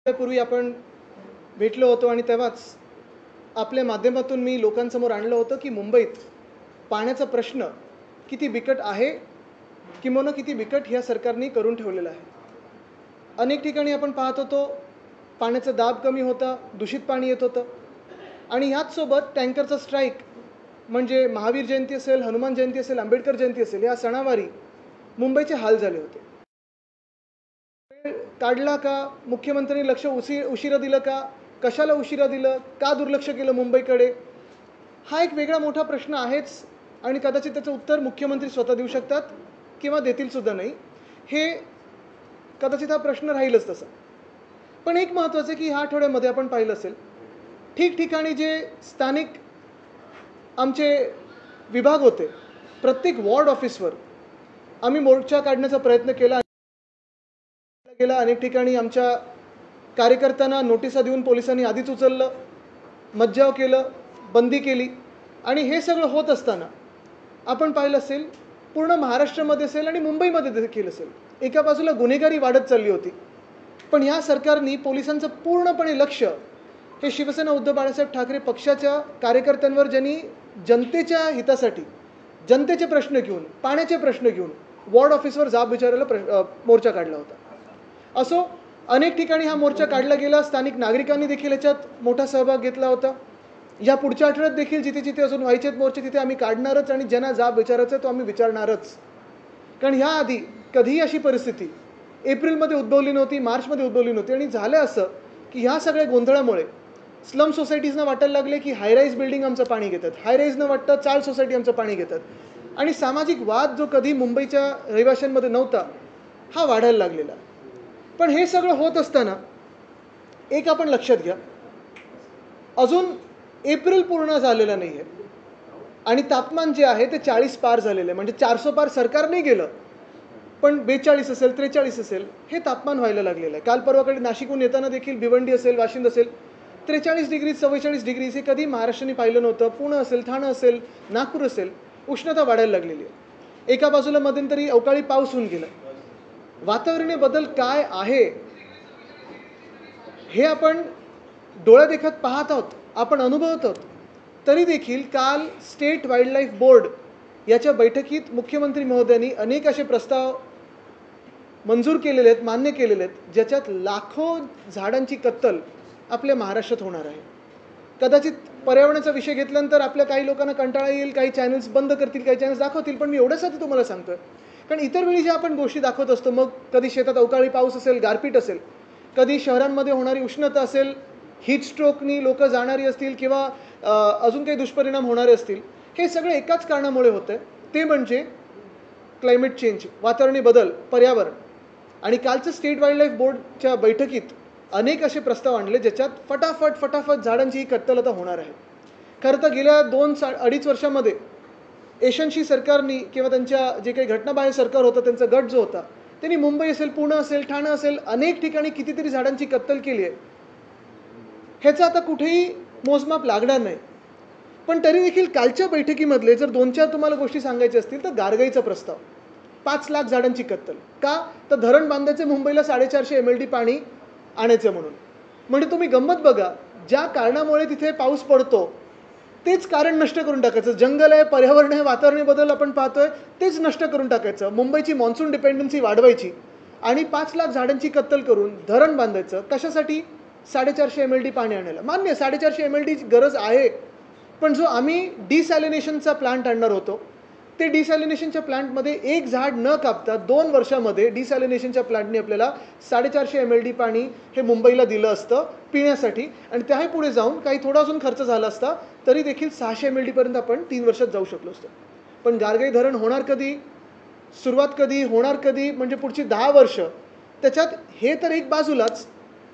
पूर्वी आपण भेटलो होतो आणि तेव्हाच आपल्या माध्यमातून मी लोकांसमोर आणलं होतं की मुंबईत पाण्याचा प्रश्न किती बिकट आहे, किंवा किती बिकट ह्या सरकारने करून ठेवलेला आहे. अनेक ठिकाणी आपण पाहत होतो पाण्याचा दाब कमी होता, दूषित पाणी येत होतं आणि ह्याच सोबत टँकरचा स्ट्राईक म्हणजे महावीर जयंती असेल, हनुमान जयंती असेल, आंबेडकर जयंती असेल, या सणावारी मुंबईचे हाल झाले होते. काढला का? मुख्यमंत्र्यांनी लक्ष उशिरा दिलं का? कशाला उशिरा दिलं? का दुर्लक्ष केलं मुंबईकडे? हा एक वेगळा मोठा प्रश्न आहेच आणि कदाचित त्याचं उत्तर मुख्यमंत्री स्वतः देऊ शकतात किंवा देतील सुद्धा नाही. हे कदाचित हा प्रश्न राहीलच तसा. पण एक महत्त्वाचं आहे की ह्या आठवड्यामध्ये आपण पाहिलं असेल ठिकठिकाणी जे स्थानिक आमचे विभाग होते, प्रत्येक वॉर्ड ऑफिसवर आम्ही मोर्चा काढण्याचा प्रयत्न केला. अनेक ठिकाणी आमच्या कार्यकर्त्यांना नोटिसा देऊन पोलिसांनी आधीच उचललं, मज्जाव केलं, बंदी केली. आणि हे सगळं होत असताना आपण पाहिलं असेल पूर्ण महाराष्ट्रामध्ये असेल आणि मुंबईमध्ये देखील असेल, एका बाजूला गुन्हेगारी वाढत चालली होती. पण ह्या सरकारने पोलिसांचं पूर्णपणे लक्ष हे शिवसेना उद्धव बाळासाहेब ठाकरे पक्षाच्या कार्यकर्त्यांवर, ज्यांनी जनतेच्या हितासाठी जनतेचे प्रश्न घेऊन, पाण्याचे प्रश्न घेऊन वॉर्ड ऑफिसवर जाब विचारायला मोर्चा काढला होता. असो, अनेक ठिकाणी हा मोर्चा काढला गेला. स्थानिक नागरिकांनी देखील याच्यात मोठा सहभाग घेतला होता. या पुढच्या आठवड्यात देखील जिथे जिथे अजून व्हायचेत मोर्चे तिथे आम्ही काढणारच आणि ज्यांना जाब विचारायचा तो आम्ही विचारणारच. कारण ह्या आधी कधीही अशी परिस्थिती एप्रिलमध्ये उद्भवली नव्हती, मार्चमध्ये उद्भवली नव्हती. आणि झालं असं की ह्या सगळ्या गोंधळामुळे स्लम सोसायटीजना वाटायला लागले की हायराईज बिल्डिंग आमचं पाणी घेतात, हायराईजनं वाटतं चाळ सोसायटी आमचं पाणी घेतात. आणि सामाजिक वाद जो कधी मुंबईच्या रहिवाशांमध्ये नव्हता हा वाढायला लागलेला. पण हे सगळं होत असताना एक आपण लक्षात घ्या, अजून एप्रिल पूर्ण झालेलं नाही आहे आणि तापमान जे आहे ते 40 पार झालेलं आहे. म्हणजे 400 पार सरकार नाही गेलं, पण 42 असेल, 43 असेल हे तापमान व्हायला लागलेलं आहे. काल परवाकडे नाशिकहून येताना देखील भिवंडी असेल, वाशिंद असेल, 43 डिग्री 44 डिग्रीज हे कधी महाराष्ट्राने पाहिलं नव्हतं. पुणे असेल, ठाणे असेल, नागपूर असेल, उष्णता वाढायला लागलेली आहे. एका बाजूला मध्यंतरी अवकाळी पाऊस होऊन गेला. वातावरणीय बदल काय आहे हे आपण डोळ्यादेखत पाहत आहोत, आपण अनुभवत आहोत. तरी देखील काल स्टेट वाईल्ड लाईफ बोर्ड याच्या बैठकीत मुख्यमंत्री महोदयांनी अनेक असे प्रस्ताव मंजूर केलेले आहेत, मान्य केलेले आहेत, ज्याच्यात लाखो झाडांची कत्तल आपल्या महाराष्ट्रात होणार आहे. कदाचित पर्यावरणाचा विषय घेतल्यानंतर आपल्या काही लोकांना कंटाळा येईल, काही चॅनल्स बंद करतील, काही चॅनल्स दाखवतील. पण मी एवढ्यासाठी तुम्हाला सांगतोय कारण इतर वेळी ज्या आपण गोष्टी दाखवत असतो, मग कधी शेतात अवकाळी पाऊस असेल, गारपीट असेल, कधी शहरांमध्ये होणारी उष्णता असेल, हीट स्ट्रोकनी लोक जाणारी असतील किंवा अजून काही दुष्परिणाम होणारे असतील, हे सगळे एकाच कारणामुळे होतं, ते म्हणजे क्लायमेट चेंज, वातावरणीय बदल, पर्यावरण. आणि कालचं स्टेट वाईल्ड लाईफ बोर्डच्या बैठकीत अनेक असे प्रस्ताव आणले ज्याच्यात फटाफट झाडांची ही कत्तल आता होणार आहे. खरं तर गेल्या 2-2.5 वर्षामध्ये एशनशी सरकारनी किंवा त्यांच्या जे काही घटनाबाह्य सरकार होतं त्यांचा गट जो होता त्यांनी मुंबई असेल, पुणे असेल, ठाणे असेल, अनेक ठिकाणी कितीतरी झाडांची कत्तल केली आहे. ह्याचं आता कुठेही मोजमाप लागणार नाही. पण तरी देखील कालच्या बैठकीमधले जर 2-4 तुम्हाला गोष्टी सांगायच्या असतील तर गारगाईचा प्रस्ताव, 5 लाख झाडांची कत्तल का? तर धरण बांधायचे मुंबईला 450 MLD पाणी आणायचं म्हणून. म्हणजे तुम्ही गंमत बघा, ज्या कारणामुळे तिथे पाऊस पडतो तेच कारण नष्ट करून टाकायचं. जंगल आहे, पर्यावरण आहे, वातावरणीय बदल आपण पाहतोय, तेच नष्ट करून टाकायचं. मुंबईची मॉन्सून डिपेंडन्सी वाढवायची आणि 5 लाख झाडांची कत्तल करून धरण बांधायचं. कशासाठी? 450 MLD पाणी आणायला. मान्य 450 MLD गरज आहे, पण जो आम्ही डिसॅलिनेशनचा प्लांट आणणार होतो ते डिसॅलिनेशनच्या प्लांटमध्ये एक झाड न कापता 2 वर्षामध्ये डिसॅलिनेशनच्या प्लांटने आपल्याला 450 MLD पाणी हे मुंबईला दिलं असतं पिण्यासाठी. आणि त्याही पुढे जाऊन काही थोडा अजून खर्च झाला असता तरी देखील 600 MLD पर्यंत आपण 3 वर्षात जाऊ शकलो असतो. पण गारगाई धरण होणार कधी, सुरुवात कधी होणार कधी, म्हणजे पुढची 10 वर्ष. त्याच्यात हे तर एक बाजूलाच,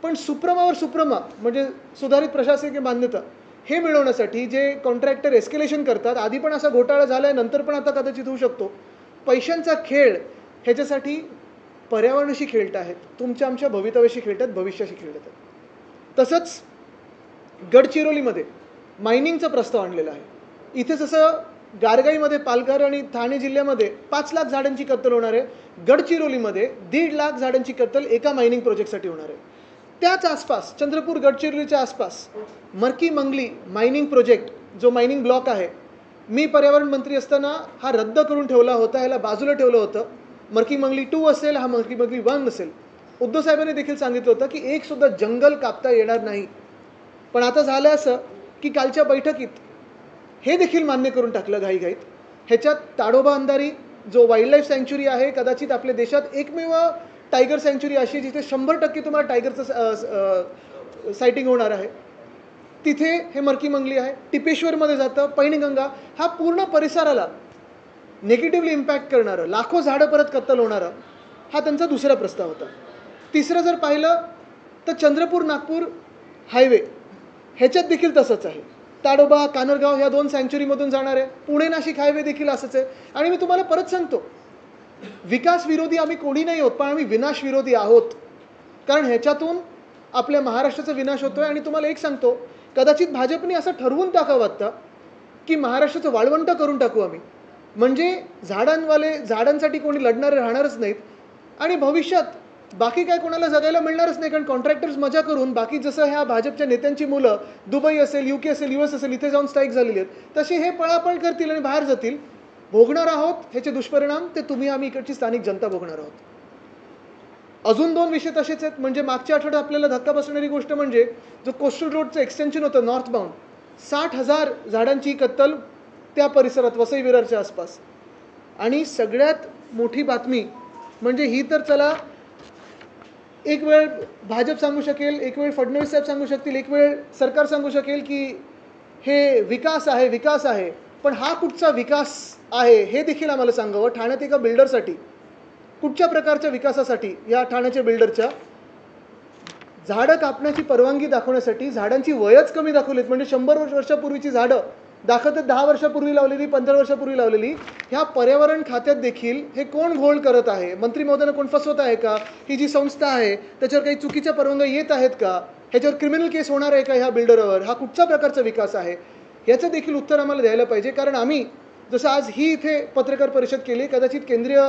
पण सुप्रमा म्हणजे सुधारित प्रशासकीय मान्यता हे मिळवण्यासाठी जे कॉन्ट्रॅक्टर एस्केलेशन करतात, आधी पण असा घोटाळा झाला आहे, नंतर पण आता कदाचित होऊ शकतो, पैशांचा खेळ ह्याच्यासाठी पर्यावरणाशी खेळत आहेत, तुमच्या आमच्या भवितव्याशी खेळतात, भविष्याशी खेळत आहेत. तसंच गडचिरोलीमध्ये मायनिंगचा प्रस्ताव आणलेला आहे. इथे जसं गारगाईमध्ये, पालघर आणि ठाणे जिल्ह्यामध्ये 5 लाख झाडांची कत्तल होणार आहे, गडचिरोलीमध्ये 1.5 लाख झाडांची कत्तल एका मायनिंग प्रोजेक्टसाठी होणार आहे. त्याच आसपास चंद्रपूर गडचिरोलीच्या आसपास मर्की मंगली मायनिंग प्रोजेक्ट जो मायनिंग ब्लॉक आहे, मी पर्यावरण मंत्री असताना हा रद्द करून ठेवला होता, ह्याला बाजूला ठेवलं होतं. मर्की मंगली 2 असेल, हा मर्की मंगली 1 असेल. उद्धव साहेबांनी देखील सांगितलं होतं की एक सुद्धा जंगल कापता येणार नाही. पण आता झालं असं की कालच्या बैठकीत हे देखील मान्य करून टाकलं घाईघाईत. ह्याच्यात ताडोबा अंधारी जो वाईल्ड लाईफ सँच्युरी आहे, कदाचित आपल्या देशात एकमेव टायगर सँच्युरी अशी आहे जिथे 100% तुम्हाला टायगरचं सायटिंग होणार आहे. तिथे हे मर्की मंगली आहे. टिपेश्वरमध्ये जातं, पैनगंगा, हा पूर्ण परिसराला निगेटिव्हली इम्पॅक्ट करणारं, लाखो झाडं परत कत्तल होणारं, हा त्यांचा दुसरा प्रस्ताव होता. तिसरं जर पाहिलं तर चंद्रपूर नागपूर हायवे ह्याच्यात देखील तसंच आहे. ताडोबा कानरगाव ह्या 2 सँच्युरीमधून जाणार आहे. पुणे नाशिक हायवे देखील असंच आहे. आणि मी तुम्हाला परत सांगतो, विकास विरोधी आम्ही कोणी नाही आहोत, पण आम्ही विनाश विरोधी आहोत. कारण ह्याच्यातून आपल्या महाराष्ट्राचा विनाश होतोय. आणि तुम्हाला एक सांगतो, कदाचित भाजपने असं ठरवून टाकावं आता की महाराष्ट्राचं वाळवंट करून टाकू आम्ही, म्हणजे झाडांसाठी कोणी लढणारे राहणारच नाहीत आणि भविष्यात बाकी काय कोणाला जगायला मिळणारच नाही. कारण कॉन्ट्रॅक्टर्स मजा करून बाकी जसं ह्या भाजपच्या नेत्यांची मुलं दुबई असेल, UK असेल, US असेल, इथे जाऊन स्ट्राईक झालेली आहेत, तसे हे पळापळ करतील आणि बाहेर जातील. भोगणार आहोत ह्याचे दुष्परिणाम, ते तुम्ही आम्ही इकडची स्थानिक जनता भोगणार आहोत. अजून 2 विषय तसेच आहेत. म्हणजे मागच्या आठवड्यात आपल्याला धक्का बसणारी गोष्ट म्हणजे जो कोस्टल रोडचं एक्सटेन्शन होतं नॉर्थ बाउंड, 60,000 झाडांची कत्तल त्या परिसरात वसई विरारच्या आसपास. आणि सगळ्यात मोठी बातमी म्हणजे ही तर चला एक वेळ भाजप सांगू शकेल, एक वेळ फडणवीस साहेब सांगू शकतील, एक वेळ सरकार सांगू शकेल की हे विकास आहे विकास आहे, पण हा कुठचा विकास आहे हे देखील आम्हाला सांगावं. ठाण्यात एका बिल्डरसाठी कुठच्या प्रकारच्या विकासासाठी या ठाण्याच्या बिल्डरच्या झाडं कापण्याची परवानगी दाखवण्यासाठी झाडांची वयच कमी दाखवलीत. म्हणजे 100 वर्षापूर्वीची झाडं दाखवतात 10 वर्षापूर्वी लावलेली, 15 वर्षापूर्वी लावलेली. ह्या पर्यावरण खात्यात देखील हे कोण घोळ करत आहे? मंत्री महोदयांना कोण फसवत आहे का? ही जी संस्था आहे त्याच्यावर काही चुकीच्या परवानग्या येत आहेत का? ह्याच्यावर क्रिमिनल केस होणार आहे का ह्या बिल्डरवर? हा कुठच्या प्रकारचा विकास आहे याचं देखील उत्तर आम्हाला द्यायला पाहिजे. कारण आम्ही जसं आज ही इथे पत्रकार परिषद केली, कदाचित केंद्रीय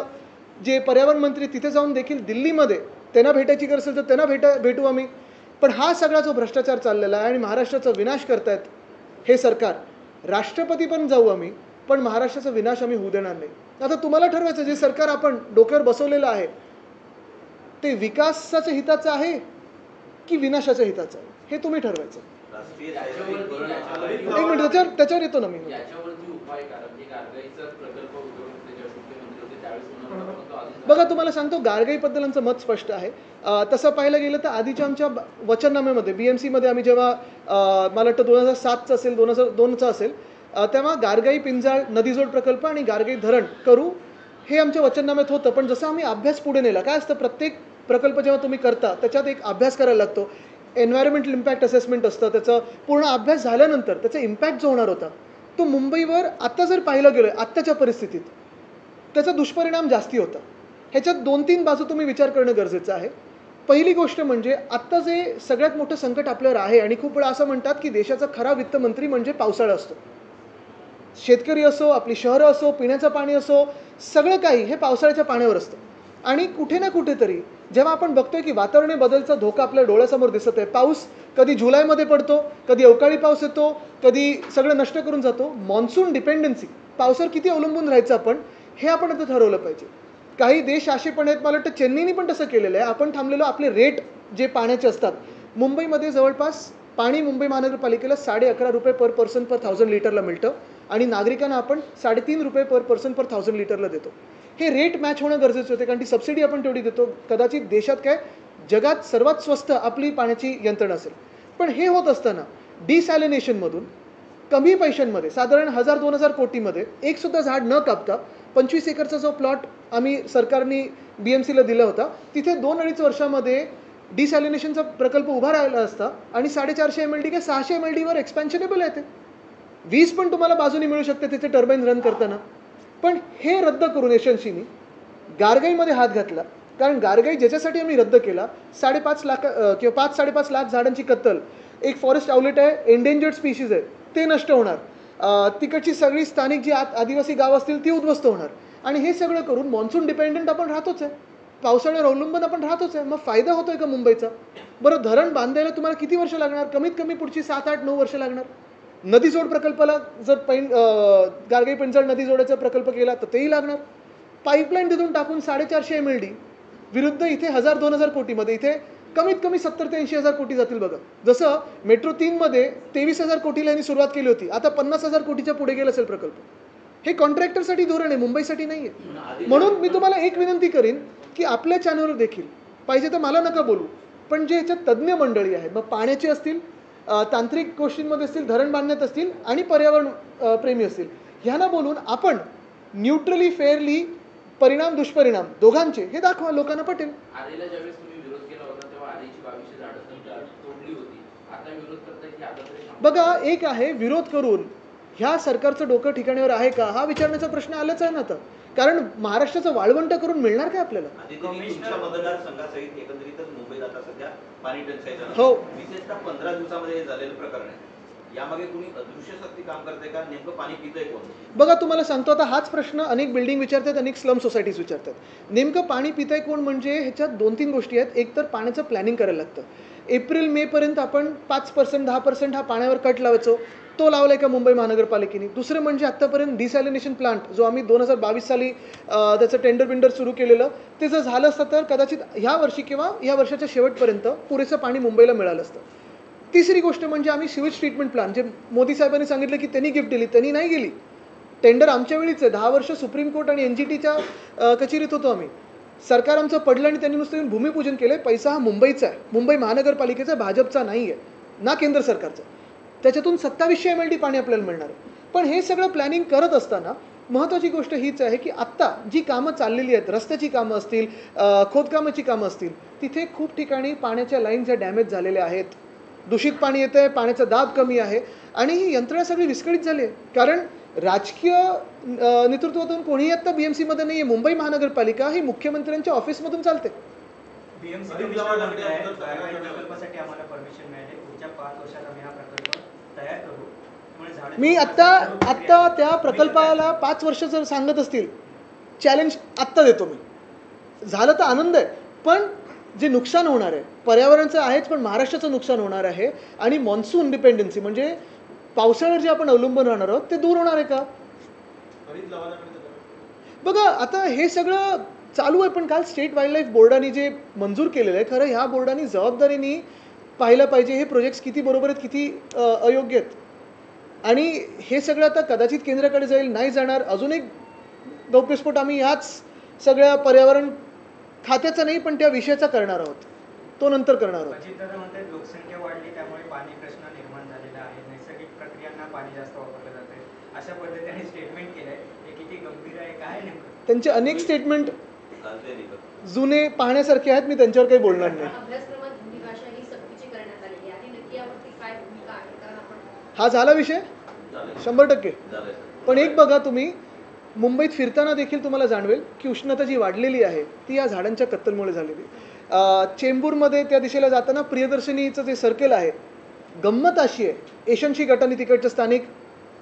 जे पर्यावरण मंत्री तिथे जाऊन देखील दिल्लीमध्ये त्यांना भेटायची गरज असेल तर त्यांना भेटू आम्ही. पण हा सगळा जो भ्रष्टाचार चाललेला आहे आणि महाराष्ट्राचा विनाश करतायत हे सरकार, राष्ट्रपती पण जाऊ आम्ही, पण महाराष्ट्राचा विनाश आम्ही होऊ देणार नाही. आता तुम्हाला ठरवायचं, जे सरकार आपण डोक्यावर बसवलेलं आहे ते विकासाच्या हिताचं आहे की विनाशाच्या हिताचं आहे, हे तुम्ही ठरवायचं. एक मिनिट, त्याच्यावर येतो ना मी. बघा, तुम्हाला सांगतो, गारगाईबद्दलांचं मत स्पष्ट आहे. तसं पाहायला गेलं तर आधीच्या आमच्या वचननाम्यामध्ये BMCमध्ये आम्ही जेव्हा मला वाटतं 2007चं असेल 2002चं असेल, तेव्हा गारगाई पिंजाळ नदीजोड प्रकल्प आणि गारगाई धरण करू हे आमच्या वचननाम्यात होतं. पण जसं आम्ही अभ्यास पुढे नेला, काय असतं, प्रत्येक प्रकल्प जेव्हा तुम्ही करता त्याच्यात एक अभ्यास करायला लागतो. एन्व्हायरमेंटल इम्पॅक्ट असेसमेंट असतं. त्याचा पूर्ण अभ्यास झाल्यानंतर त्याचा इम्पॅक्ट जो होणार होता तो मुंबईवर आत्ता जर पाहिलं गेलं आत्ताच्या परिस्थितीत त्याचा दुष्परिणाम जास्ती होता. ह्याच्यात 2-3 बाजू तुम्ही विचार करणं गरजेचं आहे. पहिली गोष्ट म्हणजे आत्ता जे सगळ्यात मोठं संकट आपल्यावर आहे, आणि खूप वेळा असं म्हणतात की देशाचा खरा वित्तमंत्री म्हणजे पावसाळा असतो. शेतकरी असो, आपली शहरं असो, पिण्याचं पाणी असो, सगळं काही हे पावसाळ्याच्या पाण्यावर असतं. आणि कुठे ना कुठेतरी जेव्हा आपण बघतोय की वातावरणीय बदलचा धोका आपल्या डोळ्यासमोर दिसत आहे, पाऊस कधी जुलैमध्ये पडतो, कधी अवकाळी पाऊस येतो, कधी सगळं नष्ट करून जातो. मॉन्सून डिपेंडन्सी, पावसावर किती अवलंबून राहायचं आपण, हे आपण आता ठरवलं पाहिजे. काही देश असे पण आहेत, मला वाटतं चेन्नईने पण तसं केलेलं आहे. आपण थांबलेलो, आपले रेट जे पाण्याचे असतात, मुंबईमध्ये जवळपास पाणी मुंबई महानगरपालिकेला ₹11.5 पर पर्सन पर 1000 लिटरला मिळतं आणि नागरिकांना आपण ₹3.5 पर पर्सन पर 1000 लिटरला देतो. हे रेट मॅच होणं गरजेचं होते, कारण ती सबसिडी आपण तेवढी देतो. कदाचित देशात काय जगात सर्वात स्वस्त आपली पाण्याची यंत्रणा असेल. पण हे होत असताना डिसॅलिनेशनमधून कमी पैशांमध्ये, साधारण 1000-2000 कोटीमध्ये एकसुद्धा झाड न कापता 25 एकरचा जो प्लॉट आम्ही सरकारने BMCला दिला होता, तिथे 2-2.5 वर्षामध्ये डिसॅलिनेशनचा प्रकल्प उभा राहिला असता आणि 450 MLD किंवा 600 MLDवर एक्सपॅन्शनेबल आहे. ते वीज पण तुम्हाला बाजूने मिळू शकते तिथे टर्बाईन रन करताना. पण हे रद्द करून एजन्सीनी गारगाईमध्ये हात घातला. कारण गारगाई ज्याच्यासाठी आम्ही रद्द केला, 5.5 लाख किंवा 5-5.5 लाख झाडांची कत्तल, एक फॉरेस्ट आउटलेट आहे, एंडेंजर्ड स्पीशीज आहे, ते नष्ट होणार, तिकडची सगळी स्थानिक जी आदिवासी गाव असतील ती उद्ध्वस्त होणार. आणि हे सगळं करून मॉन्सून डिपेंडंट आपण राहतोच आहे. पावसाळ्यावर अवलंबून आपण राहतोच आहे. मग फायदा होतोय का मुंबईचा? बरं, धरण बांधायला तुम्हाला किती वर्ष लागणार? कमीत कमी पुढची 7-8-9 वर्ष लागणार. नदीजोड प्रकल्पाला जर गारगाई पिंजळ नदी जोडाचा प्रकल्प केला तर तेही लागणार. पाईपलाईन तिथून टाकून 450 MLD विरुद्ध इथे 1000-2000 कोटीमध्ये इथे कमीत कमी 70 ते 80,000 कोटी जातील बघा. जसं मेट्रो 3 मध्ये 23,000 कोटीला यांनी सुरुवात केली होती, आता 50,000 कोटीच्या पुढे गेला असेल प्रकल्प. हे कॉन्ट्रॅक्टरसाठी धोरण आहे, मुंबईसाठी नाही आहे. म्हणून मी तुम्हाला एक विनंती करीन की आपल्या चॅनलवर देखील पाहिजे तर मला नका बोलू, पण जे ह्याच्यात तज्ज्ञ मंडळी आहेत, मग पाण्याचे असतील, तांत्रिक गोष्टींमध्ये असतील, धरण बांधण्यात असतील आणि पर्यावरण प्रेमी असतील, ह्यांना बोलून आपण न्यूट्रली फेअरली परिणाम दुष्परिणाम दोघांचे हे दाखवा, लोकांना पटेल. आधीला ज्यावेळेस तुम्ही विरोध केला होता तेव्हा आधीची 2200 झाडं तोडली होती, आता विरोध करताय की आता तरी बघा, एक आहे विरोध करून ह्या सरकारचं डोकं ठिकाणीवर आहे का हा विचारण्याचा प्रश्न आलाच आहे ना आता. कारण महाराष्ट्राचं वाळवंट करून मिळणार काय आपल्याला? मतदारसंघासहित एकंदरीतच मुंबईत आता सध्या पाणी टंचाई हो, विशेषतः 15 दिवसामध्ये झालेलं प्रकरण आहे. यामागे कुणी अदृश्य शक्ती काम करते का? नेमकं पाणी पितंय कोण? बघा, तुम्हाला सांगतो आता हाच प्रश्न अनेक बिल्डिंग विचारतात, अनेक स्लम सोसायटीज विचारतात. नेमकं पाणी पिताय कोण म्हणजे ह्याच्यात 2-3 गोष्टी आहेत. एक तर पाण्याचं प्लॅनिंग करायला लागतं. एप्रिल-मे पर्यंत आपण 5% 10% हा पाण्यावर कट लावायचो, तो लावलाय का मुंबई महानगरपालिकेने? दुसरं म्हणजे आत्तापर्यंत डिसॅलिनेशन प्लांट जो आम्ही 2022 साली त्याचं टेंडर बिंडर सुरू केलेलं, ते जर झालं असतं तर कदाचित ह्या वर्षी किंवा या वर्षाच्या शेवटपर्यंत पुरेसं पाणी मुंबईला मिळालं असतं. तिसरी गोष्ट म्हणजे आम्ही सिवेज ट्रीटमेंट प्लांट, जे मोदी साहेबांनी सांगितलं की त्यांनी गिफ्ट दिली, त्यांनी नाही गेली. टेंडर आमच्या वेळीच आहे. 10 वर्ष सुप्रीम कोर्ट आणि NGTच्या कचेरीत होतो आम्ही. सरकार आमचं पडलं आणि त्यांनी नुसतं भूमिपूजन केलं. पैसा हा मुंबईचा आहे, मुंबई महानगरपालिकेचा, भाजपचा नाही आहे ना केंद्र सरकारचा. त्याच्यातून 2700 MLD पाणी आपल्याला मिळणार आहे. पण हे सगळं प्लॅनिंग करत असताना महत्त्वाची गोष्ट हीच आहे की आत्ता जी कामं चाललेली आहेत, रस्त्याची कामं असतील, खोदकामाची कामं असतील, तिथे खूप ठिकाणी पाण्याच्या लाईन ज्या डॅमेज झालेल्या आहेत, दूषित पाणी येतं आहे, पाण्याचा दाब कमी आहे आणि ही यंत्रणा सगळी विस्कळीत झाली आहे. कारण राजकीय नेतृत्वातून कोणीही आत्ता BMCमध्ये नाही आहे. मुंबई महानगरपालिका ही मुख्यमंत्र्यांच्या ऑफिसमधून चालते. प्रकल्पासाठी आम्हाला परमिशन मिळाली. पुढच्या 5 वर्षात आम्ही हा प्रकल्प तयार करू. मी आत्ता त्या प्रकल्पाला 5 वर्ष जर सांगत असतील, चॅलेंज आत्ता देतो मी. झालं तर आनंद आहे, पण जे नुकसान होणार आहे पर्यावरणाचं आहेच, पण महाराष्ट्राचं नुकसान होणार आहे. आणि मॉन्सून डिपेंडन्सी म्हणजे पावसाळ्यावर जे आपण अवलंबून राहणार आहोत ते दूर होणार आहे का? बघा, आता हे सगळं चालू आहे, पण काल स्टेट वाईल्ड लाईफ बोर्डाने जे मंजूर केलेलं आहे, खरं ह्या बोर्डाने जबाबदारीने पाहिलं पाहिजे हे प्रोजेक्ट्स किती बरोबर आहेत, किती अयोग्य आहेत. आणि हे सगळं आता कदाचित केंद्राकडे जाईल, नाही जाणार. अजून एक गौप्यस्फोट आम्ही ह्याच सगळ्या पर्यावरण खात्याचा नाही पण त्या विषयाचा करणार आहोत, तो नंतर करणार आहोत. अजितदादा म्हणतात लोकसंख्या वाढली त्यामुळे पाणी प्रश्न निर्माण झालेला आहे, नैसर्गिक प्रक्रियांना पाणी जास्त वापरलं जाते, अशा पद्धतीने स्टेटमेंट केलंय. हे किती गंभीर आहे, काय नेमकं? त्यांचे अनेक स्टेटमेंट जुने पाहण्यासारखे आहेत, मी त्यांच्यावर काही बोलणार नाही. हा झाला विषय 100%. पण एक बघा, तुम्ही मुंबईत फिरताना देखील तुम्हाला जाणवेल की उष्णता जी वाढलेली आहे ती या झाडांच्या कत्तलमुळे झालेली. चेंबूरमध्ये त्या दिशेला जाताना प्रियदर्शनीचं जे सर्कल आहे, गंमत अशी आहे, एशनशी गटाने तिकडच्या स्थानिक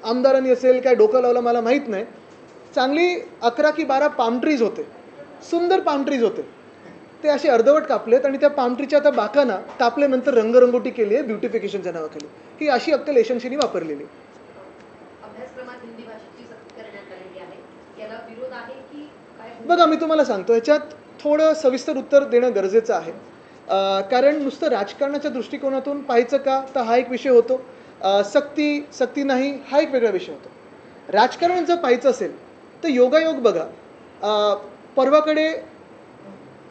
आमदारांनी असेल काय डोकं लावलं मला माहीत नाही, चांगली 11 की 12 पाम ट्रीज होते, सुंदर पाम ट्रीज होते, ते असे अर्धवट कापलेत आणि त्या पाम ट्रीच्या आता बाकांना कापल्यानंतर रंगरंगोटी केली आहे ब्युटिफिकेशनच्या नावाखाली. ही अशी अक्कल एशनशीने वापरलेली. बघा, मी तुम्हाला सांगतो, ह्याच्यात थोडं सविस्तर उत्तर देणं गरजेचं आहे. कारण नुसतं राजकारणाच्या दृष्टिकोनातून पाहायचं का तर हा एक विषय होतो, सक्ती नाही हा एक वेगळा विषय होतो. राजकारण जर पाहायचं असेल तर योगायोग बघा, परवाकडे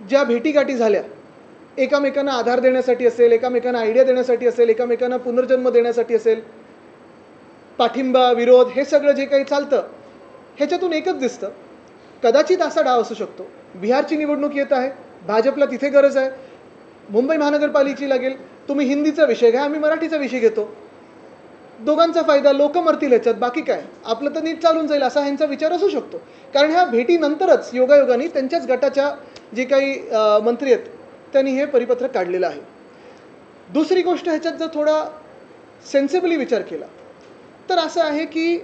ज्या भेटीगाठी झाल्या, एकामेकांना आधार देण्यासाठी असेल, एकामेकांना आयडिया देण्यासाठी असेल, एकामेकांना पुनर्जन्म देण्यासाठी असेल, पाठिंबा विरोध हे सगळं जे काही चालतं ह्याच्यातून एकच दिसतं, कदाचित असा डाव असू शकतो. बिहारची निवडणूक येत आहे, भाजपला तिथे गरज आहे, मुंबई महानगरपालिकेची लागेल, तुम्ही हिंदीचा विषय घ्या, आम्ही मराठीचा विषय घेतो, दोघांचा फायदा, लोक मरतील ह्याच्यात, बाकी काय, आपलं तर नीट चालून जाईल असा ह्यांचा विचार असू शकतो. कारण ह्या भेटीनंतरच योगायोगाने त्यांच्याच गटाच्या जे काही मंत्री आहेत त्यांनी हे परिपत्रक काढलेलं आहे. दुसरी गोष्ट, ह्याच्यात जर थोडा सेन्सिबली विचार केला तर असं आहे की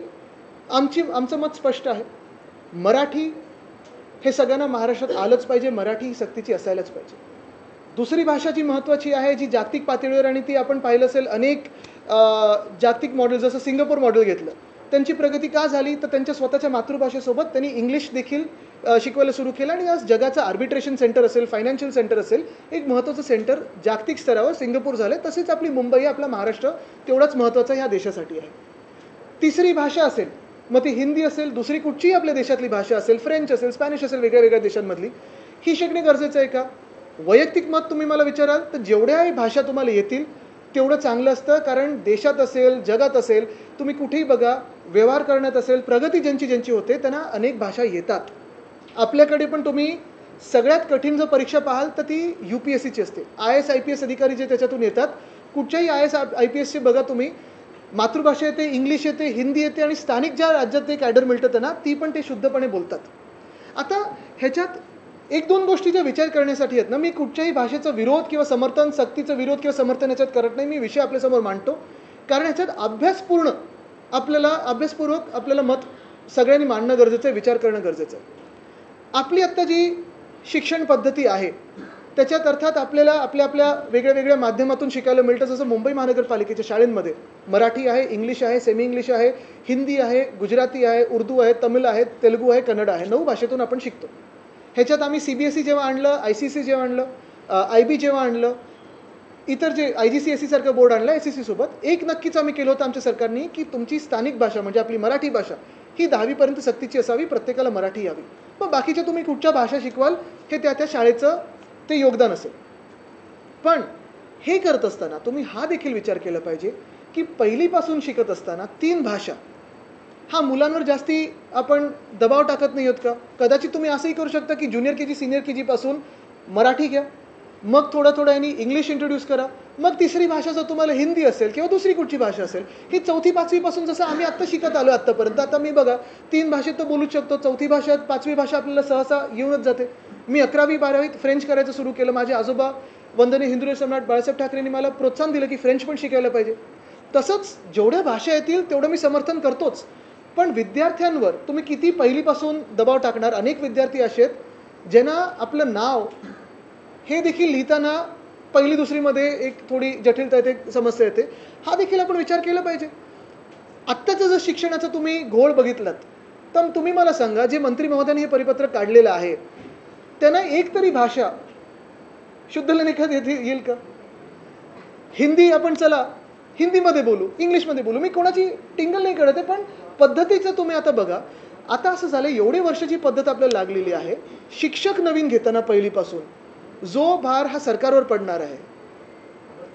आमचं मत स्पष्ट आहे, मराठी हे सगळ्यांना महाराष्ट्रात आलंच पाहिजे. मराठी ही सक्तीची असायलाच पाहिजे. दुसरी भाषा जी महत्त्वाची आहे, जी जागतिक पातळीवर, आणि ती आपण पाहिलं असेल अनेक जागतिक मॉडेल, जसं सिंगापूर मॉडेल घेतलं, त्यांची प्रगती का झाली तर त्यांच्या स्वतःच्या मातृभाषेसोबत त्यांनी इंग्लिश देखील शिकवायला सुरू केलं. आणि आज जगाचं आर्बिट्रेशन सेंटर असेल, फायनान्शियल सेंटर असेल, एक महत्त्वाचं सेंटर जागतिक स्तरावर सिंगापूर झालं. तसेच आपली मुंबई, आपला महाराष्ट्र तेवढाच महत्त्वाचा ह्या देशासाठी आहे. तिसरी भाषा असेल, मग ती हिंदी असेल, दुसरी कुठचीही आपल्या देशातली भाषा असेल, फ्रेंच असेल, स्पॅनिश असेल, वेगळ्या वेगळ्या देशांमधली, ही शिकणे गरजेचं आहे का? वैयक्तिक मत तुम्ही मला विचाराल तर जेवढ्याही भाषा तुम्हाला येतील तेवढं चांगलं असतं. कारण देशात असेल, जगात असेल, तुम्ही कुठेही बघा, व्यवहार करण्यात असेल, प्रगती ज्यांची होते त्यांना अनेक भाषा येतात. आपल्याकडे पण तुम्ही सगळ्यात कठीण जर परीक्षा पाहाल तर ती UPSCची असते. IAS IPS अधिकारी जे त्याच्यातून येतात, कुठच्याही IAS IPSचे बघा तुम्ही, मातृभाषा येते, इंग्लिश येते, हिंदी येते, आणि स्थानिक ज्या राज्यात ते कॅडर मिळतं त्यांना, ती पण ते शुद्धपणे बोलतात. आता ह्याच्यात एक दोन गोष्टी ज्या विचार करण्यासाठी आहेत ना, मी कुठच्याही भाषेचा विरोध किंवा समर्थन, सक्तीचं विरोध किंवा समर्थन ह्याच्यात करत नाही. मी विषय आपल्यासमोर मांडतो, कारण ह्याच्यात अभ्यासपूर्वक आपल्याला मत सगळ्यांनी मांडणं गरजेचं आहे, विचार करणं गरजेचं आहे. आपली आत्ता जी शिक्षण पद्धती आहे त्याच्यात अर्थात आपल्याला आपल्या वेगळ्या वेगळ्या माध्यमातून शिकायला मिळतं. जसं मुंबई महानगरपालिकेच्या शाळेंमध्ये मराठी आहे, इंग्लिश आहे, सेमी इंग्लिश आहे, हिंदी आहे, गुजराती आहे, उर्दू आहे, तमिळ आहे, तेलुगू आहे, कन्नड आहे, 9 भाषेतून आपण शिकतो. ह्याच्यात आम्ही CBSE जेव्हा आणलं, ICC जेव्हा आणलं, IB जेव्हा आणलं, इतर जे IGCSE सारखं बोर्ड आणलं SEC सोबत, एक नक्कीच आम्ही केलं होतं आमच्या सरकारने की तुमची स्थानिक भाषा म्हणजे आपली मराठी भाषा ही 10वी पर्यंत सक्तीची असावी, प्रत्येकाला मराठी यावी. मग बाकीच्या तुम्ही कुठच्या भाषा शिकवाल हे त्या शाळेचं ते योगदान असेल. पण हे करत असताना तुम्ही हा देखील विचार केला पाहिजे की पहिलीपासून शिकत असताना 3 भाषा हा मुलांवर जास्ती आपण दबाव टाकत नाही आहोत का? कदाचित तुम्ही असंही करू शकता की ज्युनियर KG सिनियर KG पासून मराठी घ्या, मग थोडं यांनी इंग्लिश इंट्रोड्यूस करा, मग तिसरी भाषा जर तुम्हाला हिंदी असेल किंवा दुसरी कुठची भाषा असेल, ही 4थी 5वी पासून जसं आम्ही आत्ता शिकत आलो आत्तापर्यंत. आता मी बघा 3 भाषेत तर बोलूच शकतो, 4थी भाषा 5वी भाषा आपल्याला सहसा येऊनच जाते. मी 11वी 12वीत फ्रेंच करायचं सुरू केलं. माझे आजोबा वंदनीय हिंदू सम्राट बाळासाहेब ठाकरेंनी मला प्रोत्साहन दिलं की फ्रेंच पण शिकायला पाहिजे. तसंच जेवढ्या भाषा येतील तेवढं मी समर्थन करतोच. पण विद्यार्थ्यांवर तुम्ही किती पहिलीपासून दबाव टाकणार? अनेक विद्यार्थी असे आहेत ज्यांना आपलं नाव हे देखील लिहिताना पहिली दुसरीमध्ये एक थोडी जटिलता येते, समस्या येते. हा देखील आपण विचार केला पाहिजे. आत्ताचं जर शिक्षणाचा तुम्ही घोळ बघितलात तर तुम्ही मला सांगा, जे मंत्री महोदयांनी हे परिपत्रक काढलेलं आहे त्यांना एक तरी भाषा शुद्ध लेखन येईल का? हिंदी आपण चला हिंदीमध्ये बोलू, इंग्लिशमध्ये बोलू, मी कोणाची टिंगल नाही करत आहे, पण पद्धतीचं तुम्ही आता बघा. आता असं झालं, एवढे वर्षाची पद्धत आपल्याला लागलेली आहे. शिक्षक नवीन घेताना पहिलीपासून जो भार हा सरकारवर पडणार आहे,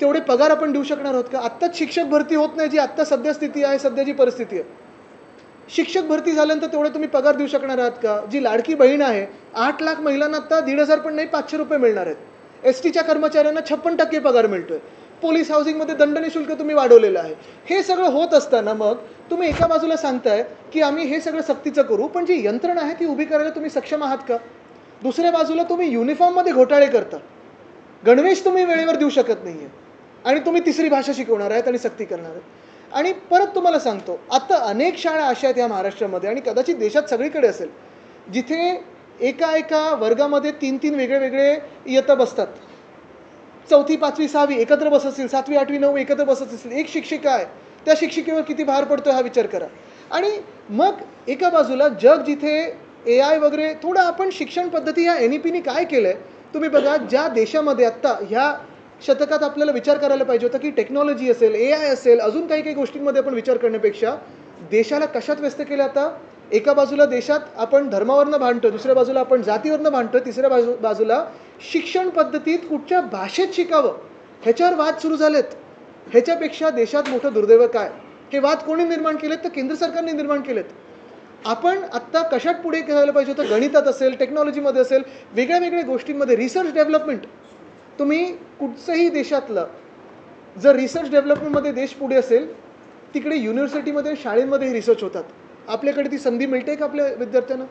तेवढे पगार आपण देऊ शकणार आहोत का? आत्ताच शिक्षक भरती होत नाही, जी आत्ता सध्या स्थिती आहे, सध्याची परिस्थिती आहे. शिक्षक भरती झाल्यानंतर तेवढे तुम्ही पगार देऊ शकणार आहात का? जी लाडकी बहीण आहे, 8 लाख महिलांना आता 1,500 पण नाही 500 रुपये मिळणार आहेत. STच्या कर्मचाऱ्यांना 56% पगार मिळतोय. पोलीस हाऊसिंगमध्ये दंडनी शुल्क तुम्ही वाढवलेलं आहे. हे सगळं होत असताना मग तुम्ही एका बाजूला सांगताय की आम्ही हे सगळं सक्तीचं करू, पण जी यंत्रणा आहे ती उभी करायला तुम्ही सक्षम आहात का? दुसऱ्या बाजूला तुम्ही युनिफॉर्ममध्ये घोटाळे करता, गणवेश तुम्ही वेळेवर देऊ शकत नाहीये, आणि तुम्ही तिसरी भाषा शिकवणार आहेत आणि सक्ती करणार आहेत. आणि परत तुम्हाला सांगतो, आता अनेक शाळा अशा आहेत या महाराष्ट्रामध्ये आणि कदाचित देशात सगळीकडे असेल, जिथे एका वर्गामध्ये 3 वेगळे इयत्ता बसतात. 4थी 5वी 6वी एकत्र बसत असतील, 7वी 8वी 9वी एकत्र बसत असतील. एक शिक्षिका आहे, त्या शिक्षिकेवर किती भार पडतोय हा विचार करा. आणि मग एका बाजूला जग जिथे AI वगैरे, थोडं आपण शिक्षण पद्धती ह्या NEPनी काय केलंय तुम्ही बघा. ज्या देशामध्ये आत्ता ह्या शतकात आपल्याला विचार करायला पाहिजे होता की टेक्नॉलॉजी असेल, AI असेल, अजून काही गोष्टींमध्ये आपण विचार करण्यापेक्षा देशाला कशात व्यस्त केलं? आता एका बाजूला देशात आपण धर्मावरनं भांडतो, दुसऱ्या बाजूला आपण जातीवरनं भांडतो, तिसऱ्या बाजूला शिक्षण पद्धतीत कुठच्या भाषेत शिकावं ह्याच्यावर वाद सुरू झालेत. ह्याच्यापेक्षा देशात मोठं दुर्दैव काय? हे वाद कोणी निर्माण केलेत? तर केंद्र सरकारने निर्माण केलेत. आपण आत्ता कशात पुढे करायला पाहिजे होतं? गणितात असेल, टेक्नॉलॉजीमध्ये असेल, वेगळ्या गोष्टींमध्ये रिसर्च डेव्हलपमेंट. तुम्ही कुठचंही देशातलं जर रिसर्च डेव्हलपमेंटमध्ये देश पुढे असेल, तिकडे युनिव्हर्सिटीमध्ये शाळेमध्ये रिसर्च होतात. आपल्याकडे ती संधी मिळते का आपल्या विद्यार्थ्यांना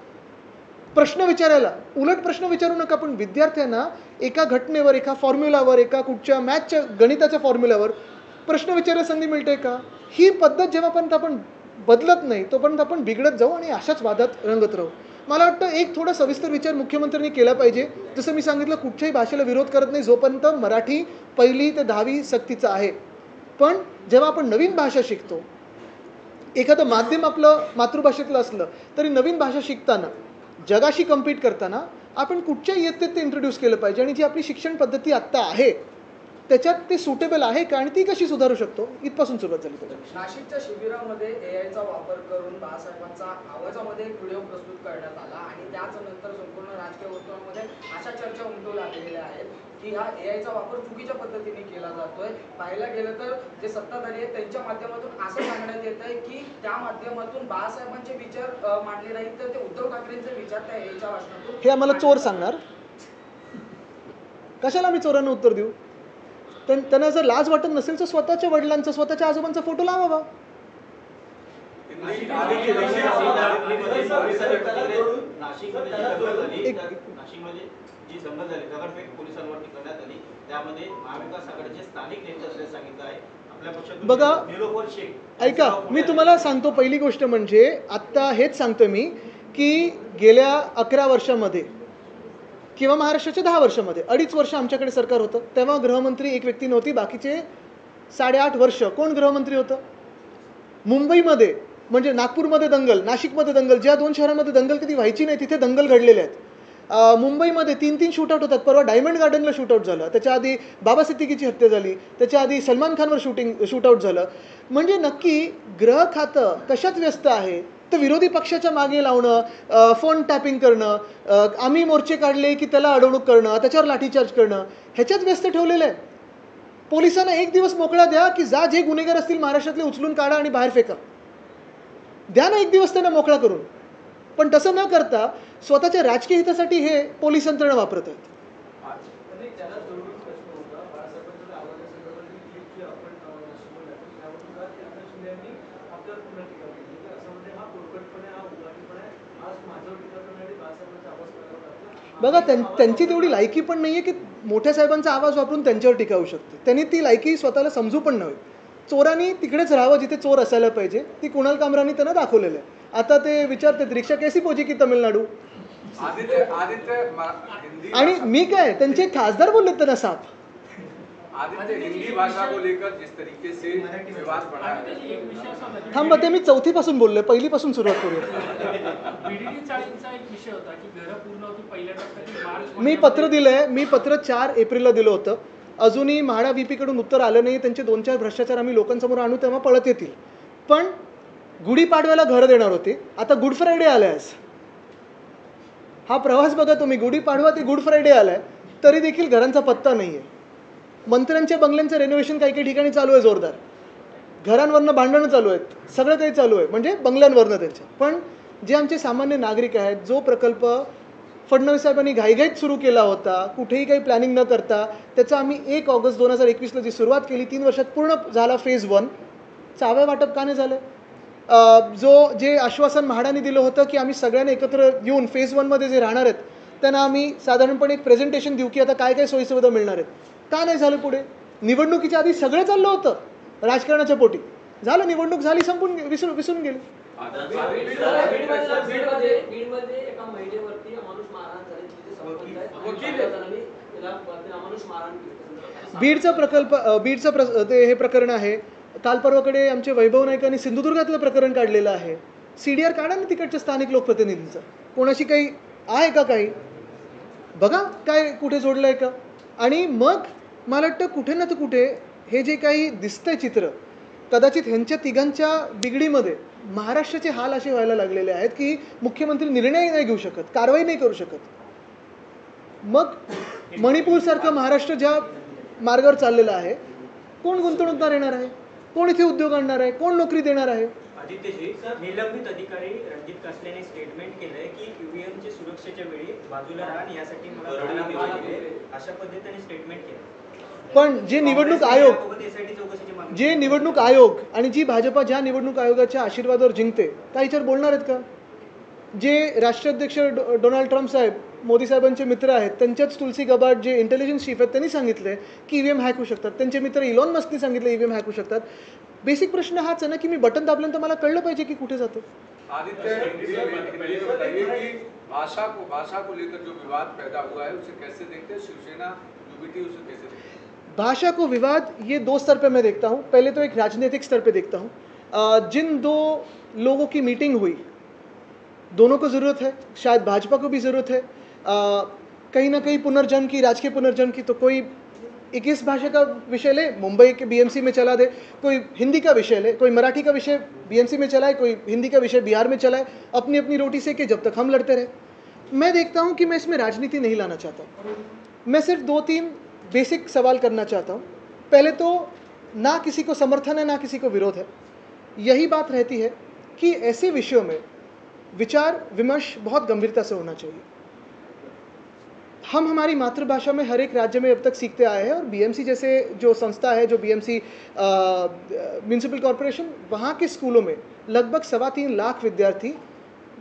प्रश्न विचारायला? उलट प्रश्न विचारू नका, पण विद्यार्थ्यांना एका घटनेवर, एका फॉर्म्युलावर, एका कुठच्या मॅथच्या गणिताच्या फॉर्म्युलावर प्रश्न विचारायला संधी मिळते का? ही पद्धत जेव्हापर्यंत आपण बदलत नाही तोपर्यंत आपण बिघडत जाऊ आणि अशाच वादात रंगत राहू. मला वाटतं एक थोडा सविस्तर विचार मुख्यमंत्र्यांनी केला पाहिजे. जसं मी सांगितलं, कुठच्याही भाषेला विरोध करत नाही जोपर्यंत मराठी 1ली ते 10वी सक्तीचं आहे. पण जेव्हा आपण नवीन भाषा शिकतो, एखादं माध्यम आपलं मातृभाषेतलं असलं तरी नवीन भाषा शिकताना, जगाशी कम्पीट करताना आपण कुठच्या इयत्तेत ते इंट्रोड्यूस केलं पाहिजे आणि जी आपली शिक्षण पद्धती आत्ता आहे त्याच्यात ते सुटेबल आहे का आणि ती कशी सुधारू शकतो, इथपासून सुरुवात झाली पाहिजे. नाशिकच्या शिबिरामध्ये एआयचा वापर करून बाळासाहेबांचा आवाजामध्ये एक व्हिडिओ प्रस्तुत करण्यात आला आणि त्याच नंतर संपूर्ण राजकीय वर्तुळामध्ये अशा चर्चा उमटू लागलेल्या आहेत की हा एआयचा वापर चुकीच्या पद्धतीने केला जातोय. पाहायला गेलं तर जे सत्ताधारी आहेत त्यांच्या माध्यमातून असं सांगण्यात येत आहे की त्या माध्यमातून बाळासाहेबांचे विचार मांडले नाहीत तर ते उद्धव ठाकरेंचे विचार त्या एआयच्या भाषणातून. हे आम्हाला चोर सांगणार, कशाला आम्ही चोरांना उत्तर देऊ. त्यांना जर लाज वाटत नसेल तर स्वतःच्या वडिलांचा, स्वतःच्या आजोबांचा फोटो लावा. नाशिकमध्ये जी दंगल झाली, दगडफेक पोलिसांवरती करण्यात आली, त्यामध्ये महाविकास आघाडीचे स्थानिक नेते असल्याचे सांगितलं आहे. आपल्या पक्षातून बघा, निलोफर शेख, ऐका, मी तुम्हाला सांगतो, पहिली गोष्ट म्हणजे आत्ता हेच सांगतो मी की गेल्या 11 वर्षामध्ये किंवा महाराष्ट्राच्या 10 वर्षामध्ये 2.5 वर्ष आमच्याकडे सरकार होतं. तेव्हा गृहमंत्री एक व्यक्ती नव्हती, बाकीचे 8.5 वर्ष कोण गृहमंत्री होतं. मुंबईमध्ये म्हणजे नागपूरमध्ये दंगल, नाशिकमध्ये दंगल, ज्या 2 शहरांमध्ये दंगल कधी व्हायची नाही तिथे दंगल घडलेल्या आहेत. मुंबईमध्ये 3-3 शूटआउट होतात. परवा डायमंड गार्डनला शूटआउट झालं, त्याच्या आधी बाबा सिद्दीकीची हत्या झाली, त्याच्या आधी सलमान खानवर शूटआउट झालं. म्हणजे नक्की गृह खातं कशात व्यस्त आहे तर विरोधी पक्षाच्या मागे लावणं, फोन टॅपिंग करणं, आम्ही मोर्चे काढले की त्याला अडवणूक करणं, त्याच्यावर लाठीचार्ज करणं, ह्याच्यात व्यस्त ठेवलेलं आहे. पोलिसांना एक दिवस मोकळा द्या की जे गुन्हेगार असतील महाराष्ट्रातले उचलून काढा आणि बाहेर फेका, द्या ना एक दिवस त्यांना मोकळा करून. पण तसं न करता स्वतःच्या राजकीय हितासाठी हे पोलीस यंत्रणा वापरत आहेत. बघा, त्यांची तेवढी लायकी पण नाही आहे की मोठ्या साहेबांचा आवाज वापरून त्यांच्यावर टीका होऊ शकते. त्यांनी ती लायकी स्वतःला समजू पण नव्हे. चोरांनी तिकडेच राहावं जिथे चोर असायला पाहिजे. ती कुणाल कामरांनी त्यांना दाखवलेलं आहे. आता ते विचारतात रिक्षा कैसी पोची की तमिळनाडू. आणि मी काय, त्यांचे खासदार बोलले त्यांना साफ. हिंदी भाषा को लेकर जिस तरीके से विवाद बढ़ा है, थांबा, ते मी 4थी पासून बोललोय, 1ली पासून सुरुवात करूया. बीडीडी चाळींचा एक विषय होता की घरं पूर्ण होती पहिल्या टप्प्यातील मार्च. मी पत्र दिलंय, मी पत्र 4 एप्रिलला दिलं होतं. अजूनही म्हाडा VP कडून उत्तर आलं नाही. त्यांचे 2-4 भ्रष्टाचार आम्ही लोकांसमोर आणू तेव्हा पळत येतील. पण गुढीपाडव्याला घरं देणार होते, आता गुड फ्रायडे आलाय. आज हा प्रवास बघा तुम्ही, गुढीपाडवा ते गुड फ्रायडे आलाय तरी देखील घरांचा पत्ता नाहीये. मंत्र्यांच्या बंगल्यांचं रेनोव्हेशन काही काही ठिकाणी चालू आहे जोरदार, घरांवरनं भांडणं चालू आहेत, सगळं काही चालू आहे म्हणजे बंगल्यांवरनं त्यांच्या. पण जे आमचे सामान्य नागरिक आहेत, जो प्रकल्प फडणवीस साहेबांनी घाईघाईत सुरू केला होता, कुठेही काही प्लॅनिंग न करता, त्याचा आम्ही 1 ऑगस्ट 2021ला जी सुरुवात केली, 3 वर्षात पूर्ण झाला फेज 1. चाव्या वाटप का नाही झालं. जे आश्वासन म्हाडाने दिलं होतं की आम्ही सगळ्यांना एकत्र येऊन फेज 1मध्ये जे राहणार आहेत त्यांना आम्ही साधारणपणे एक प्रेझेंटेशन देऊ की आता काय काय सोयीसुविधा मिळणार आहेत, का नाही झालं. पुढे निवडणुकीच्या आधी सगळं चाललं होतं राजकारणाच्या पोटी, झालं, निवडणूक झाली, संपून विसरून गेली. बीडचं हे प्रकरण आहे. काल परवाकडे आमचे वैभव नाईकांनी सिंधुदुर्गातलं प्रकरण काढलेलं आहे. CDR काढा ना तिकडच्या स्थानिक लोकप्रतिनिधींचं, कोणाशी काही आहे का, काही बघा काय कुठे जोडलं आहे का. आणि मग मला वाटतं कुठे ना तर कुठे हे जे काही दिसतंय चित्र, कदाचित ह्यांच्या तिघांच्या बिगडीमध्ये महाराष्ट्राचे हाल असे व्हायला लागलेले आहेत की मुख्यमंत्री निर्णय नाही घेऊ शकत, कारवाई नाही करू शकत. मग मणिपूरसारखं महाराष्ट्र ज्या मार्गावर चाललेलं आहे, कोण गुंतवणूकदार येणार आहे, कोण इथे उद्योग आणणार आहे, कोण नोकरी देणार आहे. आदित्यजी, निलंबित अधिकारी रणजित कासलेने स्टेटमेंट केलंय की ईव्हीएमच्या सुरक्षेच्या वेळी बाजूला राहा आणि यासाठी मला अशा पद्धतीने स्टेटमेंट केलं. पण जे निवडणूक आयोग आणि जी भाजपा ज्या निवडणूक आयोगाच्या आशीर्वादावर जिंकते त्या याच्यावर बोलणार आहेत का. जे राष्ट्राध्यक्ष डोनाल्ड ट्रम्प साहेब, मोदी साहेबांचे मित्र आहेत, त्यांच्याच तुलसी गबार्ड जे इंटेलिजन्स चीफ आहेत त्यांनी सांगितलंय की ईव्हीएम हॅक होऊ शकतात. त्यांचे मित्र इलॉन मस्कनी सांगितलं ईव्हीएम हॅक होऊ शकतात. बेसिक प्रश्न हाच आहे ना की मी बटन दाबल्यानंतर मला कळलं पाहिजे की कुठे जातं. आदित्य, ये बताइए कि भाषा को लेकर जो विवाद पैदा हुआ है उसे कैसे देखते हैं शिवसेना यूबीटी, उसे कैसे देखते हैं? भाषा को विवाद ये दो स्तर पे मैं देखता हूँ। पहले तो एक राजनीतिक स्तर पे देखता हूँ। जिन दो लोगों की मीटिंग हुई, दोनों को ज़रूरत है, शायद भाजपा को भी ज़रूरत है कहीं ना कहीं पुनर्जन्म की, राजकीय पुनर्जन्म की। तो कोई 21 भाषा का विषय ले, मुंबई के बीएमसी में चला दे, कोई हिंदी का विषय ले, कोई मराठी का विषय बीएमसी में चलाए, कोई हिंदी का विषय बिहार में चलाए, अपनी अपनी रोटी सेके जब तक हम लड़ते रहे। मैं देखता हूँ कि मैं इसमें राजनीति नहीं लाना चाहता। मैं सिर्फ 2-3 बेसिक सवाल करना चाहता हूँ। पहले तो ना किसी को समर्थन है ना किसी को विरोध है। यही बात रहती है कि ऐसे विषयों में विचार विमर्श बहुत गंभीरता से होना चाहिए। हम हमारी मातृभाषा में हर एक राज्य में अब तक सीखते आए हैं, और बीएमसी जैसे जो संस्था है, जो बीएमसी म्यूनिसिपल कॉरपोरेशन, वहाँ के स्कूलों में लगभग 3.25 लाख विद्यार्थी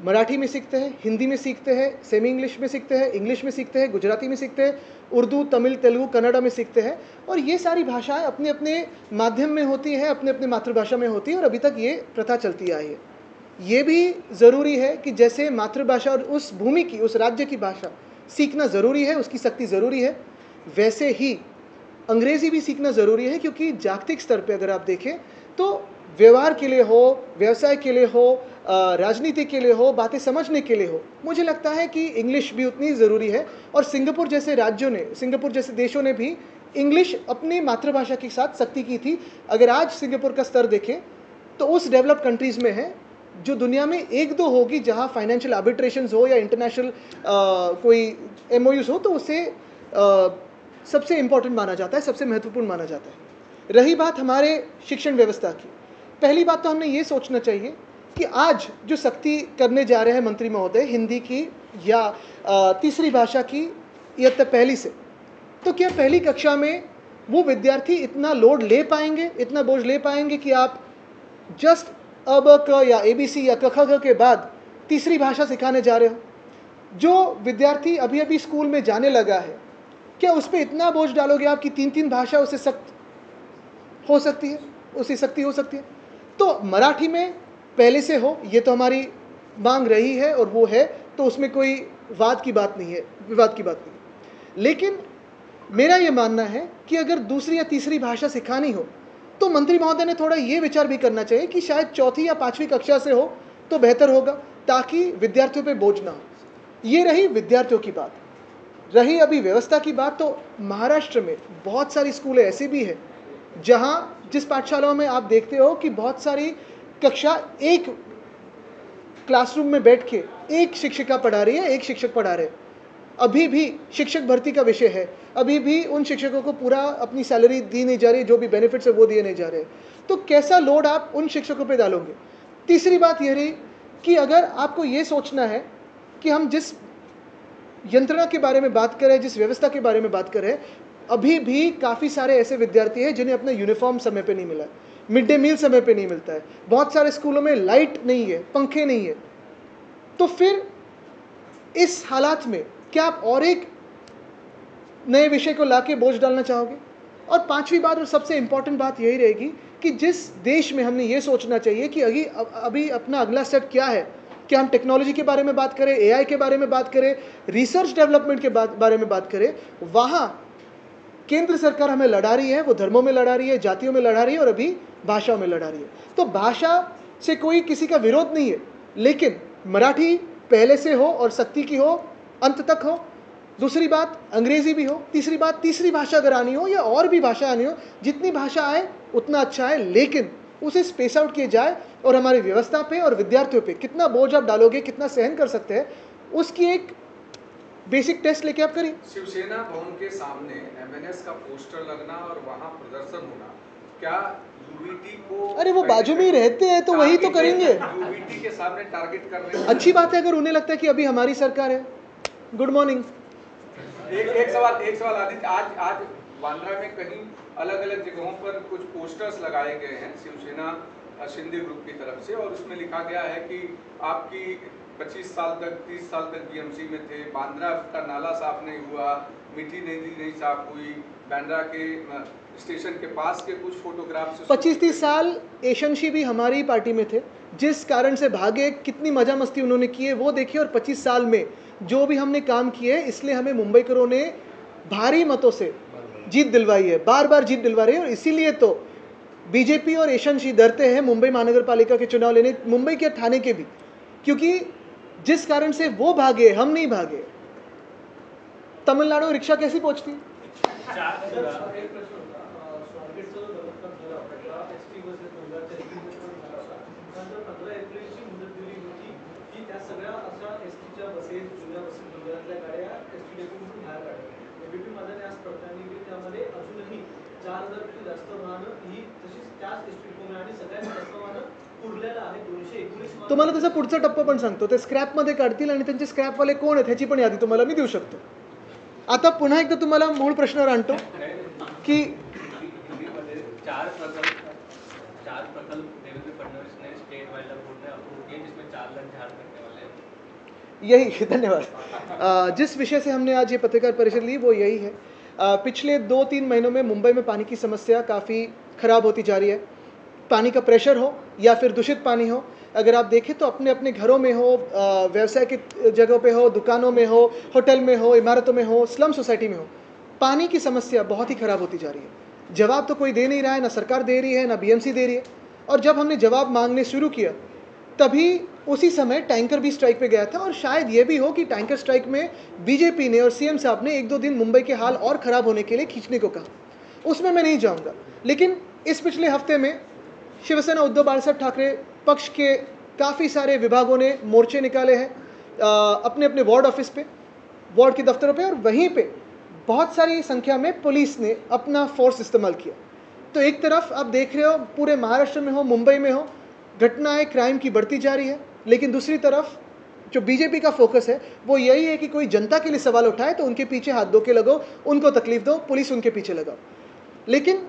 मराठी में सीखते हैं, हिंदी में सीखते हैं, सेमी इंग्लिश में सीखते हैं, इंग्लिश में सीखते हैं, गुजराती में सीखते हैं, उर्दू, तमिल, तेलुगु, कन्नड़ा में सीखते हैं। और ये सारी भाषाएं अपने अपने माध्यम में होती है, अपने अपने मातृभाषा में होती है, और अभी तक ये प्रथा चलती आई है। ये भी ज़रूरी है कि जैसे मातृभाषा और उस भूमि की, उस राज्य की भाषा सीखना ज़रूरी है, उसकी सख्ती ज़रूरी है, वैसे ही अंग्रेज़ी भी सीखना ज़रूरी है। क्योंकि जागतिक स्तर पे अगर आप देखें तो व्यवहार के लिए हो, व्यवसाय के लिए हो, राजनीति के लिए हो, बातें समझने के लिए हो, मुझे लगता है कि इंग्लिश भी उतनी ज़रूरी है। और सिंगापुर जैसे राज्यों ने, सिंगापुर जैसे देशों ने भी इंग्लिश अपनी मातृभाषा के साथ सख्ती की थी। अगर आज सिंगापुर का स्तर देखें तो उस डेवलप्ड कंट्रीज़ में है जो दुनिया में 1-2 होगी जहां फाइनेंशियल आर्बिट्रेशंस हो या इंटरनेशनल कोई एमओयूज हो, तो उसे सबसे इम्पोर्टेंट माना जाता है, सबसे महत्वपूर्ण माना जाता है। रही बात हमारे शिक्षण व्यवस्था की, पहली बात तो हमने ये सोचना चाहिए कि आज जो सख्ती करने जा रहे हैं मंत्री महोदय हिंदी की या तीसरी भाषा की इयत्ता पहली से, तो क्या पहली कक्षा में वो विद्यार्थी इतना लोड ले पाएंगे, इतना बोझ ले पाएंगे कि आप जस्ट अ ब क या ABC या क ख ग के बाद तीसरी भाषा सिखाने जा रहे हो? जो विद्यार्थी अभी अभी स्कूल में जाने लगा है, क्या उस पर इतना बोझ डालोगे आप कि 3-3 भाषा उसे सख्त हो सकती है, उसी सख्ती हो सकती है? तो मराठी में पहले से हो, ये तो हमारी मांग रही है और वो है, तो उसमें कोई वाद की बात नहीं है, विवाद की बात नहीं है। लेकिन मेरा ये मानना है कि अगर दूसरी या तीसरी भाषा सिखानी हो तो मंत्री महोदय ने थोड़ा ये विचार भी करना चाहिए कि शायद 4th या 5वीं कक्षा से हो तो बेहतर होगा, ताकि विद्यार्थियों पे बोझ ना हो। ये रही विद्यार्थियों की बात। रही अभी व्यवस्था की बात, तो महाराष्ट्र में बहुत सारी स्कूलें ऐसी भी हैं जहाँ जिस पाठशालाओं में आप देखते हो कि बहुत सारी कक्षा एक क्लासरूम में बैठ के एक शिक्षिका पढ़ा रही है, एक शिक्षक पढ़ा रहे। अभी भी शिक्षक भर्ती का विषय है, अभी भी उन शिक्षकों को पूरा अपनी सैलरी दी नहीं जा रही, जो भी बेनिफिट्स है वो दिए नहीं जा रहे। तो कैसा लोड आप उन शिक्षकों पे डालोगे? तीसरी बात यह रही कि अगर आपको ये सोचना है कि हम जिस यंत्रणा के बारे में बात करें, जिस व्यवस्था के बारे में बात करें, अभी भी काफ़ी सारे ऐसे विद्यार्थी हैं जिन्हें अपना यूनिफॉर्म समय पे नहीं मिला है, मिड डे मील समय पे नहीं मिलता है, बहुत सारे स्कूलों में लाइट नहीं है, पंखे नहीं है। तो फिर इस हालात में क्या आप और एक नए विषय को लाके बोझ डालना चाहोगे? और पांचवी बात और सबसे इंपॉर्टेंट बात यही रहेगी कि जिस देश में हमने ये सोचना चाहिए कि अभी अपना अगला स्टेप क्या है, क्या हम टेक्नोलॉजी के बारे में बात करें, AI के बारे में बात करें, रिसर्च डेवलपमेंट के बारे में बात करें, वहाँ केंद्र सरकार हमें लड़ा रही है, वो धर्मों में लड़ा रही है, जातियों में लड़ा रही है और अभी भाषाओं में लड़ा रही है। तो भाषा से कोई किसी का विरोध नहीं है, लेकिन मराठी पहले से हो और सख्ती की हो, अंत तक हो। दूसरी बात अंग्रेजी भी हो। तीसरी बात तीसरी भाषा अगर आनी हो या और भी भाषा आनी हो, जितनी भाषा आए उतना अच्छा है, लेकिन उसे स्पेस आउट किया जाए और हमारी व्यवस्था पे और विद्यार्थियों पे कितना बोझ आप डालोगे, कितना सहन कर सकते हैं, उसकी एक बेसिक टेस्ट लेके आप करिए। शिवसेना भवन के सामने MNS का पोस्टर लगना और वहां प्रदर्शन होना, क्या यूबीटी को? अरे वो बाजू में ही रहते हैं तो वही तो करेंगे। यूबीटी के सामने टारगेट कर रहे हैं। अच्छी बात है अगर उन्हें लगता है कि अभी हमारी सरकार है। Good morning. एक सवाल आदित्य, आज बांद्रा में कहीं अलग अलग जगहों पर कुछ पोस्टर्स लगाए गए हैं शिवसेना शिंदे ग्रुप की तरफ से, और उसमें लिखा गया है कि आपकी 25 साल तक 30 साल तक बीएमसी में थे, बांद्रा का नाला साफ नहीं हुआ, मीठी नदी नहीं साफ हुई, बांद्रा के स्टेशन के पास के कुछ फोटोग्राफ्स 25-30 साल एशंशी भी हमारी पार्टी में थे, जिस कारण से भागे, कितनी मजा मस्ती उन्होंने की है वो देखिए। और 25 साल में जो भी हमने काम किए, इसलिए हमें मुंबईकरों ने भारी मतों से जीत दिलवाई है, बार बार जीत दिलवा रही है। और इसीलिए तो बीजेपी और एशंशी डरते हैं मुंबई महानगर पालिका के चुनाव लेने, मुंबई के ठाणे के भी, क्योंकि जिस कारण से वो भागे, हम नहीं भागे। तमिलनाडु रिक्शा कैसी पहुंचती? एक प्रश्न होता, स्वारगेटचं दत्तक झालं आपल्याला एसटी बसेस 2000 एसटी बस पण झाला होता. नंतर 15 एप्रिलची मुदत दिली होती की त्या सगळ्या अशा एसटीच्या बसेस, जुन्या बसेस, जुन्यातल्या गाड्या एसटी डेपोमधून बाहेर काढल्या. एबीपी माझाने आज पडताळणी केली, त्यामध्ये अजूनही 4000 पेक्षा जास्त वाहनं ही तशीच त्याच एसटी डेपोमध्ये आणि सगळ्यात जास्त वाहनं पुरलेलं आहे 219 तुम्हाला त्याचा पुढचा टप्पा पण सांगतो, ते स्क्रॅपमध्ये काढतील आणि त्यांचे स्क्रॅपवाले कोण आहेत ह्याची पण यादी तुम्हाला मी देऊ शकतो. आता पुन्हा एकदा तुम्हाला मूळ प्रश्नावर आणतो की दिल्लीमध्ये चार प्रकल्प देवेंद्र फडणवीस ने स्टेट वाइल्ड लाइफ बोर्ड ने अप्रूव किए, जिसमें 4 लाख झाड़ करने वाले हैं. यही धन्यवाद. जिस विषय से हमने आज ये पत्रकार परिषद ली वो यही है. पिछले 2-3 महीनों में मुंबई में पानी की समस्या काफ़ी ख़राब होती जा रही है. पानी का प्रेशर हो या फिर दूषित पानी हो, अगर आप देखें तो अपने अपने घरों में हो, व्यवसाय की जगहों पे हो, दुकानों में हो, होटल में हो, इमारतों में हो, स्लम सोसाइटी में हो, पानी की समस्या बहुत ही ख़राब होती जा रही है. जवाब तो कोई दे नहीं रहा है, ना सरकार दे रही है, ना बीएमसी दे रही है. और जब हमने जवाब मांगने शुरू किया तभी उसी समय टैंकर भी स्ट्राइक पे गया था. और शायद ये भी हो कि टैंकर स्ट्राइक में बीजेपी ने और सीएम साहब ने 1-2 दिन मुंबई के हाल और ख़राब होने के लिए खींचने को कहा. उसमें मैं नहीं जाऊँगा. लेकिन इस पिछले हफ्ते में शिवसेना उद्धव बाळासाहेब ठाकरे पक्ष के काफ़ी सारे विभागों ने मोर्चे निकाले हैं अपने अपने वार्ड ऑफिस पे, वार्ड के दफ्तरों पे, और वहीं पे बहुत सारी संख्या में पुलिस ने अपना फोर्स इस्तेमाल किया. तो एक तरफ आप देख रहे हो पूरे महाराष्ट्र में हो, मुंबई में हो, घटनाएं क्राइम की बढ़ती जा रही है, लेकिन दूसरी तरफ जो बीजेपी का फोकस है वो यही है कि कोई जनता के लिए सवाल उठाए तो उनके पीछे हाथ धो के लगो, उनको तकलीफ दो, पुलिस उनके पीछे लगाओ. लेकिन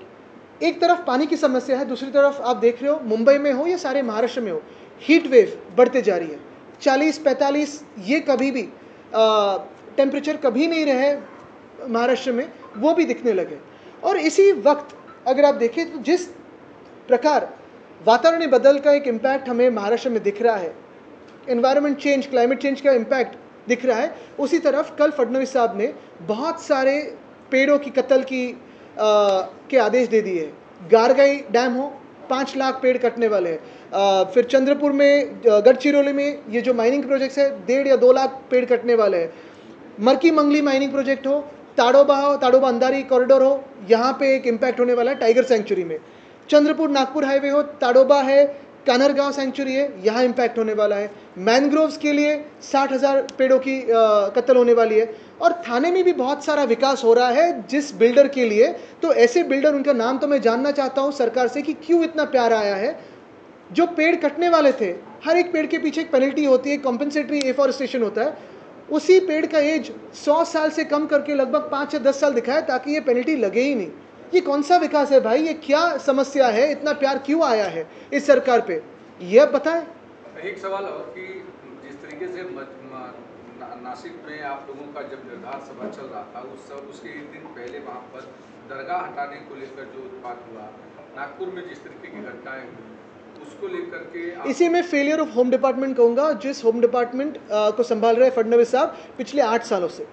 एक तरफ पानी की समस्या है, दूसरी तरफ आप देख रहे हो मुंबई में हो या सारे महाराष्ट्र में हो, हीट वेव बढ़ते जा रही है. 40-45 ये कभी भी टेम्परेचर कभी नहीं रहे महाराष्ट्र में, वो भी दिखने लगे. और इसी वक्त अगर आप देखें तो जिस प्रकार वातावरण बदल का एक इम्पैक्ट हमें महाराष्ट्र में दिख रहा है, एनवायरनमेंट चेंज, क्लाइमेट चेंज का इम्पैक्ट दिख रहा है, उसी तरफ कल फडणवीस साहब ने बहुत सारे पेड़ों की कत्ल की के आदेश दे दिए. गारगाई डैम हो, 5 लाख पेड़ कटने वाले हैं. फिर चंद्रपुर में, गढ़चिरौली में ये जो माइनिंग प्रोजेक्ट्स है 1.5 या 2 लाख पेड़ कटने वाले हैं. मरकी मंगली माइनिंग प्रोजेक्ट हो, ताडोबा अंधारी कॉरिडोर हो, यहाँ पे एक इम्पैक्ट होने वाला है टाइगर सेंचुरी में. चंद्रपुर नागपुर हाईवे हो, ताडोबा है, कानरगांव सेंचुरी है, यहाँ इम्पैक्ट होने वाला है. मैनग्रोव्स के लिए 60,000 पेड़ों की कत्ल होने वाली है. और थाने में भी बहुत सारा विकास हो रहा है जिस बिल्डर के लिए. तो ऐसे बिल्डर, उनका नाम तो मैं जानना चाहता हूँ सरकार से कि क्यों इतना प्यार आया है. जो पेड़ कटने वाले थे, हर एक पेड़ के पीछे एक पेनल्टी होती है, कॉम्पेंसेटरी एफॉरेस्टेशन होता है. उसी पेड़ का एज 100 साल से कम करके लगभग 5 या 10 साल दिखाया ताकि ये पेनल्टी लगे ही नहीं. ये कौन सा विकास है भाई? ये क्या समस्या है? इतना प्यार क्यों आया है इस सरकार पे? ये बताएं. एक सवाल और कि जिस तरीके से नासिक में आप लोगों का जब निर्धार सभा चल रहा था, उसके एक दिन पहले वहाँ पर दरगाह हटाने को लेकर जो उत्पात हुआ, नागपुर में जिस तरीके की घटनाएं हुई, उसको लेकर के इसी में फेलियर ऑफ होम डिपार्टमेंट कहूँगा. जिस होम डिपार्टमेंट को संभाल रहे हैं फडणवीस साहब पिछले 8 सालों से,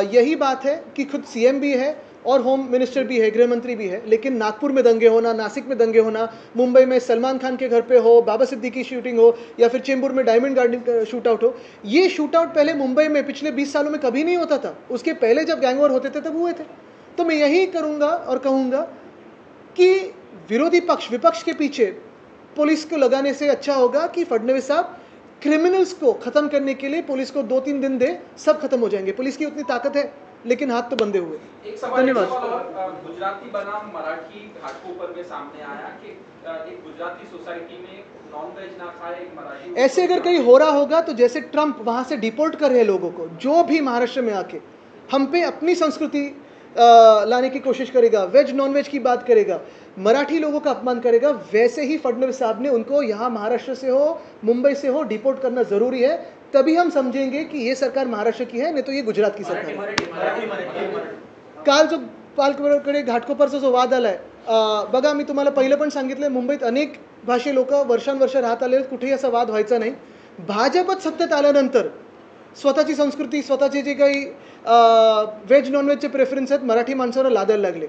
यही बात है कि खुद सीएम भी है और होम मिनिस्टर भी है, गृह मंत्री भी है, लेकिन नागपुर में दंगे होना, नासिक में दंगे होना, मुंबई में सलमान खान के घर पे हो, बाबा सिद्दीकी शूटिंग हो, या फिर चेंबूर में डायमंड गार्डन शूट आउट हो, ये शूट आउट पहले मुंबई में पिछले 20 सालों में कभी नहीं होता था. उसके पहले जब गैंगवॉर होते थे तब हुए थे. तो मैं यही करूँगा और कहूँगा कि विरोधी पक्ष, विपक्ष के पीछे पुलिस को लगाने से अच्छा होगा कि फडणवीस साहब क्रिमिनल्स को ख़त्म करने के लिए पुलिस को 2-3 दिन दे, सब खत्म हो जाएंगे. पुलिस की उतनी ताकत है लेकिन हाथ तो बंधे हुए. एक सवाल और गुजराती बनाम मराठी घाटकोपर में सामने आया कि एक गुजराती सोसाइटी में नॉन वेज ना खाए, एक मराठी. ऐसे अगर कहीं हो रहा होगा तो जैसे ट्रंप वहां से डिपोर्ट कर रहे हैं लोगों को, जो भी महाराष्ट्र में आके हम पे अपनी संस्कृति लाने की कोशिश करेगा, वेज नॉन वेज की बात करेगा, मराठी लोगों का अपमान करेगा, वैसे ही फडणवीस साहब ने उनको यहाँ महाराष्ट्र से हो, मुंबई से हो, डिपोर्ट करना जरूरी है. तभी हम समझेंगे कि ये सरकार महाराष्ट्र की है, नहीं तो ये गुजरात की सरकार है. काल जो पालकडे घाटकोपरचा जो वाद आलाय, बघा मी तुम्हाला पहिलं पण सांगितलं, मुंबईत अनेक भाषे लोक वर्षानुवर्ष राहत आले, कुठेही असा वाद व्हायचा नाही. भाजपच सत्तेत आल्यानंतर स्वतःची संस्कृती, स्वतःचे जे काही व्हेज नॉनव्हेजचे प्रेफरन्स आहेत मराठी माणसाला लादायला लागले.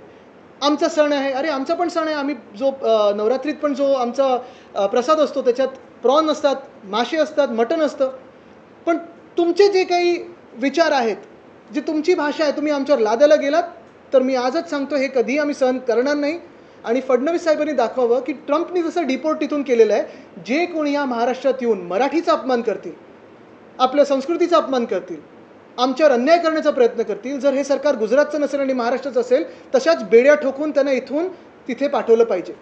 आमचा सण आहे, अरे आमचा पण सण आहे, आम्ही जो नवरात्रीत पण जो आमचा प्रसाद असतो त्याच्यात प्रॉन असतात, मासे असतात, मटण असतं. पण तुमचे जे काही विचार आहेत, जी तुमची भाषा आहे, तुम्ही आमच्यावर लादायला गेलात तर मी आजच सांगतो हे कधीही आम्ही सहन करणार नाही. आणि फडणवीस साहेबांनी दाखवावं की ट्रम्पनी जसं डिपोर्ट तिथून केलेलं आहे, जे कोणी या महाराष्ट्रात येऊन मराठीचा अपमान करतील, आपल्या संस्कृतीचा अपमान करतील, आमच्यावर अन्याय करण्याचा प्रयत्न करतील, जर हे सरकार गुजरातचं नसेल आणि महाराष्ट्राचं असेल, तशाच बेड्या ठोकून त्यांना इथून तिथे पाठवलं पाहिजे.